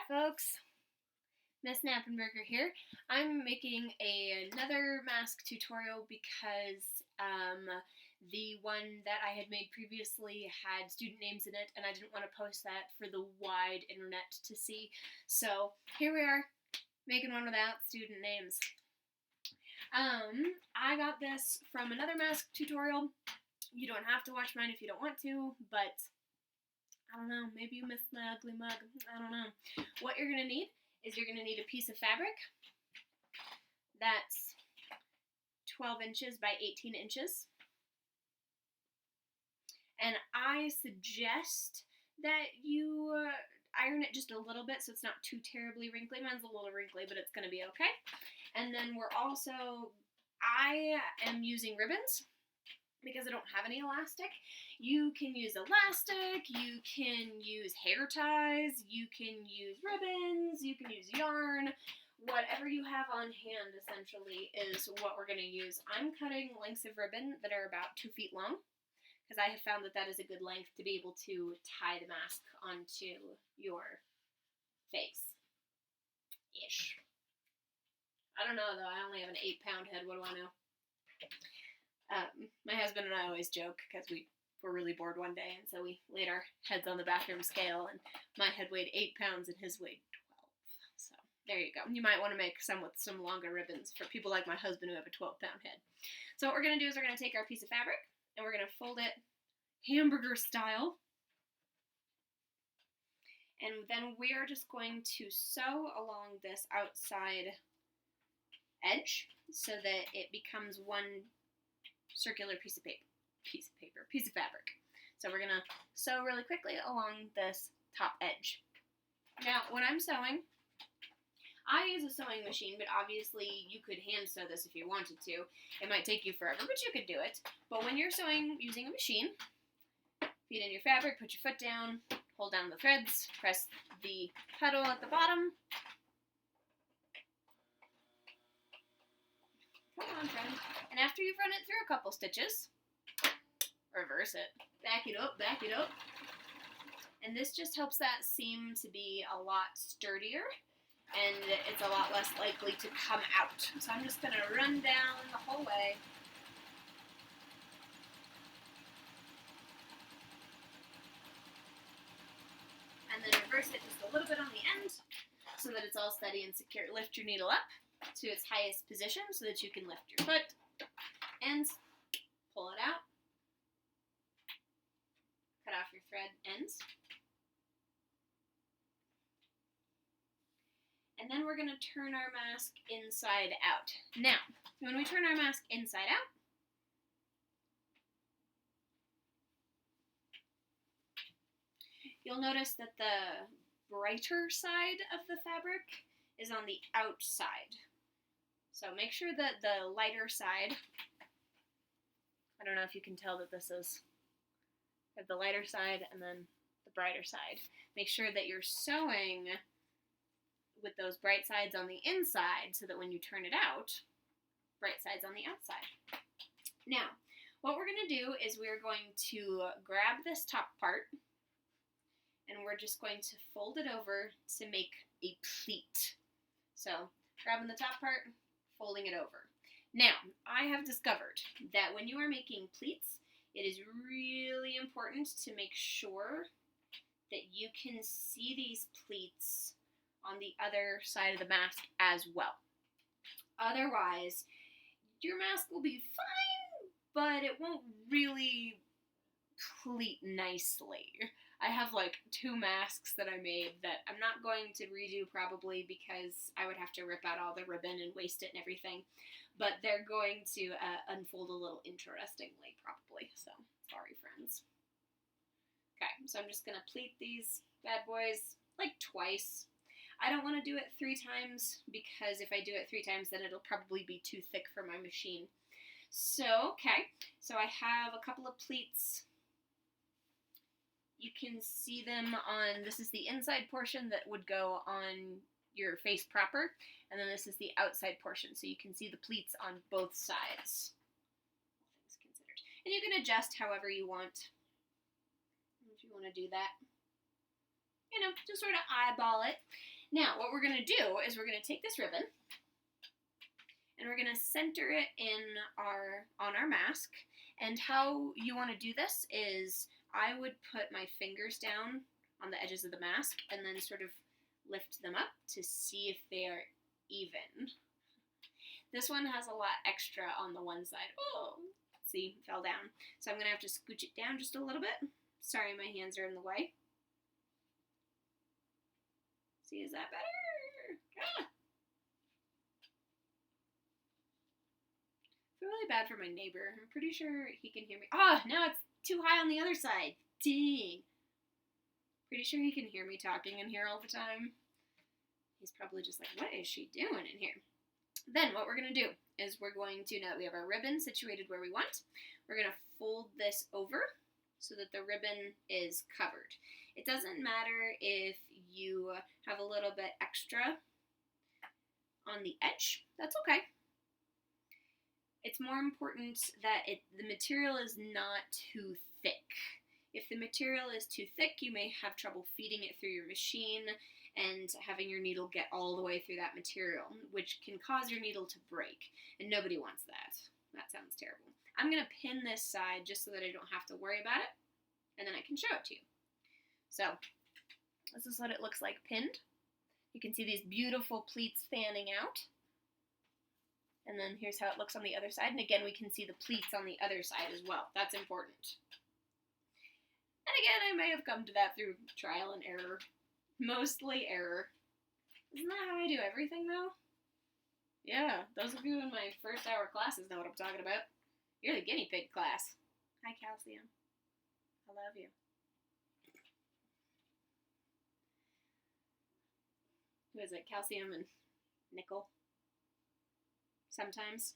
folks, Miss Knappenberger here. I'm making another mask tutorial because the one that I had made previously had student names in it, and I didn't want to post that for the wide internet to see. So here we are, making one without student names. I got this from another mask tutorial. You don't have to watch mine if you don't want to, but I don't know, maybe you missed my ugly mug. I don't know. What you're going to need is you're going to need a piece of fabric that's 12 inches by 18 inches. And I suggest that you iron it just a little bit so it's not too terribly wrinkly. Mine's a little wrinkly, but it's going to be okay. And then I am using ribbons because I don't have any elastic. You can use elastic, you can use hair ties, you can use ribbons, you can use yarn. Whatever you have on hand, essentially, is what we're going to use. I'm cutting lengths of ribbon that are about 2 feet long, because I have found that that is a good length to be able to tie the mask onto your face-ish. I don't know, though. I only have an 8-pound head. What do I know? My husband and I always joke because we were really bored one day, and so we laid our heads on the bathroom scale, and my head weighed 8 pounds and his weighed 12. So there you go. You might want to make some with some longer ribbons for people like my husband who have a 12-pound head. So what we're going to do is we're going to take our piece of fabric and we're going to fold it hamburger style. And then we are just going to sew along this outside edge so that it becomes one circular piece of fabric. So we're going to sew really quickly along this top edge. Now, when I'm sewing, I use a sewing machine, but obviously you could hand sew this if you wanted to. It might take you forever, but you could do it. But when you're sewing using a machine, feed in your fabric, put your foot down, hold down the threads, press the pedal at the bottom. Come on, friend. And after you've run it through a couple stitches, reverse it. Back it up, back it up. And this just helps that seam to be a lot sturdier, and it's a lot less likely to come out. So I'm just going to run down the whole way. And then reverse it just a little bit on the end so that it's all steady and secure. Lift your needle up to its highest position so that you can lift your foot and pull it out. Cut off your thread ends. And then we're going to turn our mask inside out. Now, when we turn our mask inside out, you'll notice that the brighter side of the fabric is on the outside. So make sure that the lighter side, I don't know if you can tell that this is the lighter side and then the brighter side. Make sure that you're sewing with those bright sides on the inside so that when you turn it out, bright sides on the outside. Now, what we're going to do is we're going to grab this top part and we're just going to fold it over to make a pleat. So, grabbing the top part, folding it over. Now, I have discovered that when you are making pleats, it is really important to make sure that you can see these pleats on the other side of the mask as well. Otherwise, your mask will be fine, but it won't really pleat nicely. I have like 2 masks that I made that I'm not going to redo probably because I would have to rip out all the ribbon and waste it and everything, but they're going to unfold a little interestingly probably, so sorry friends. Okay, so I'm just going to pleat these bad boys like twice. I don't want to do it 3 times because if I do it 3 times then it'll probably be too thick for my machine. So, okay, so I have a couple of pleats. You can see them on, this is the inside portion that would go on your face proper, and then this is the outside portion, so you can see the pleats on both sides, all things considered. And you can adjust however you want, if you want to do that. You know, just sort of eyeball it. Now, what we're going to do is we're going to take this ribbon and we're going to center it on our mask. And how you want to do this is I would put my fingers down on the edges of the mask and then sort of lift them up to see if they are even. This one has a lot extra on the one side. Oh, see, fell down. So I'm going to have to scooch it down just a little bit. Sorry, my hands are in the way. See, is that better? Ah! I feel really bad for my neighbor. I'm pretty sure he can hear me. Ah, now it's too high on the other side. Dang. Pretty sure he can hear me talking in here all the time. He's probably just like, what is she doing in here? Then what we're going to do is we're going to, now that we have our ribbon situated where we want, we're going to fold this over so that the ribbon is covered. It doesn't matter if you have a little bit extra on the edge. That's okay. It's more important that the material is not too thick. If the material is too thick, you may have trouble feeding it through your machine and having your needle get all the way through that material, which can cause your needle to break, and nobody wants that. That sounds terrible. I'm going to pin this side just so that I don't have to worry about it, and then I can show it to you. So, this is what it looks like pinned. You can see these beautiful pleats fanning out. And then here's how it looks on the other side. And again, we can see the pleats on the other side as well. That's important. And again, I may have come to that through trial and error. Mostly error. Isn't that how I do everything, though? Yeah, those of you in my first hour classes know what I'm talking about. You're the guinea pig class. Hi, Calcium. I love you. Who is it? Calcium and Nickel? Sometimes.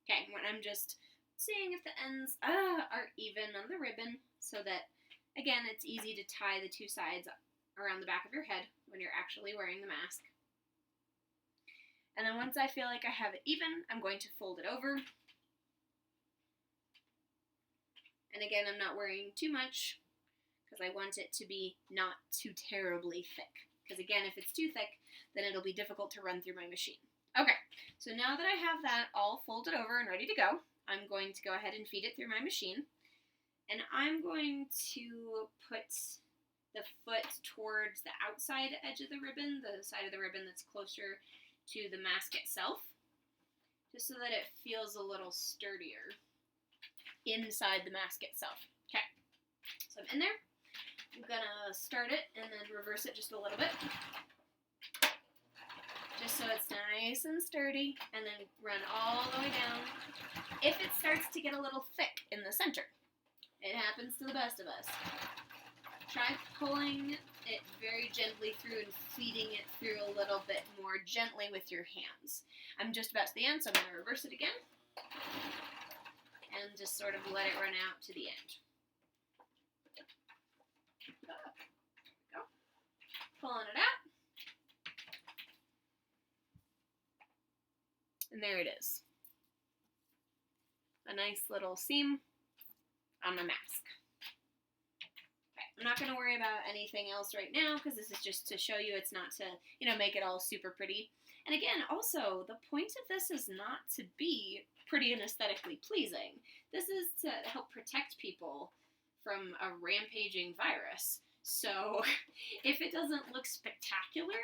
Okay, when I'm just seeing if the ends are even on the ribbon so that, again, it's easy to tie the two sides around the back of your head when you're actually wearing the mask. And then once I feel like I have it even, I'm going to fold it over. And again, I'm not worrying too much because I want it to be not too terribly thick. Because again, if it's too thick, then it'll be difficult to run through my machine. Okay, so now that I have that all folded over and ready to go, I'm going to go ahead and feed it through my machine. And I'm going to put the foot towards the outside edge of the ribbon, the side of the ribbon that's closer to the mask itself, just so that it feels a little sturdier inside the mask itself. Okay, so I'm in there. I'm gonna start it and then reverse it just a little bit, just so it's nice and sturdy, and then run all the way down. If it starts to get a little thick in the center, it happens to the best of us. Try pulling it very gently through and feeding it through a little bit more gently with your hands. I'm just about to the end, so I'm going to reverse it again and just sort of let it run out to the end. Go. Pulling it out. And there it is. A nice little seam on my mask. Okay, I'm not going to worry about anything else right now because this is just to show you, it's not to, make it all super pretty. And again, also, the point of this is not to be pretty and aesthetically pleasing. This is to help protect people from a rampaging virus. So if it doesn't look spectacular,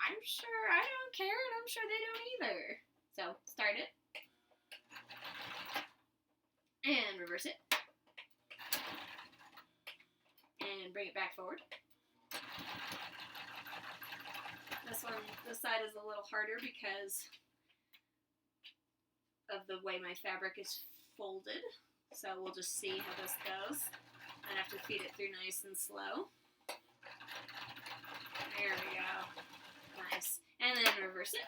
I'm sure I don't care, and I'm sure they don't either. So start it. And reverse it. And bring it back forward. This side is a little harder because of the way my fabric is folded. So we'll just see how this goes. I have to feed it through nice and slow. There we go. Nice. And then reverse it.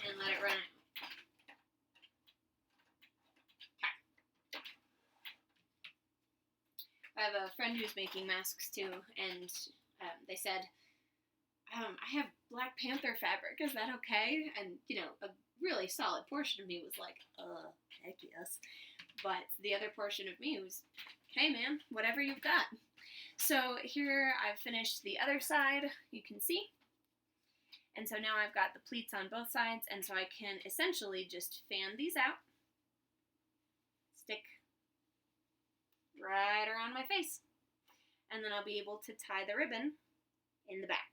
And let it run out. I have a friend who's making masks too, and they said, I have Black Panther fabric, is that okay? And, a really solid portion of me was like, heck yes. But the other portion of me was, hey man, whatever you've got. So here I've finished the other side, you can see. And so now I've got the pleats on both sides, and so I can essentially just fan these out, stick right around my face, and then I'll be able to tie the ribbon in the back.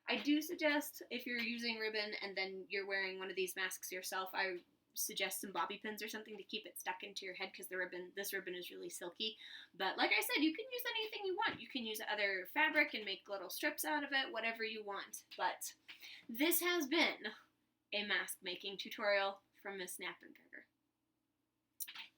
I do suggest, if you're using ribbon and then you're wearing one of these masks yourself, I suggest some bobby pins or something to keep it stuck into your head, because this ribbon is really silky. But like I said, you can use anything you want. You can use other fabric and make little strips out of it, whatever you want. But this has been a mask making tutorial from Miss Snap and Trim.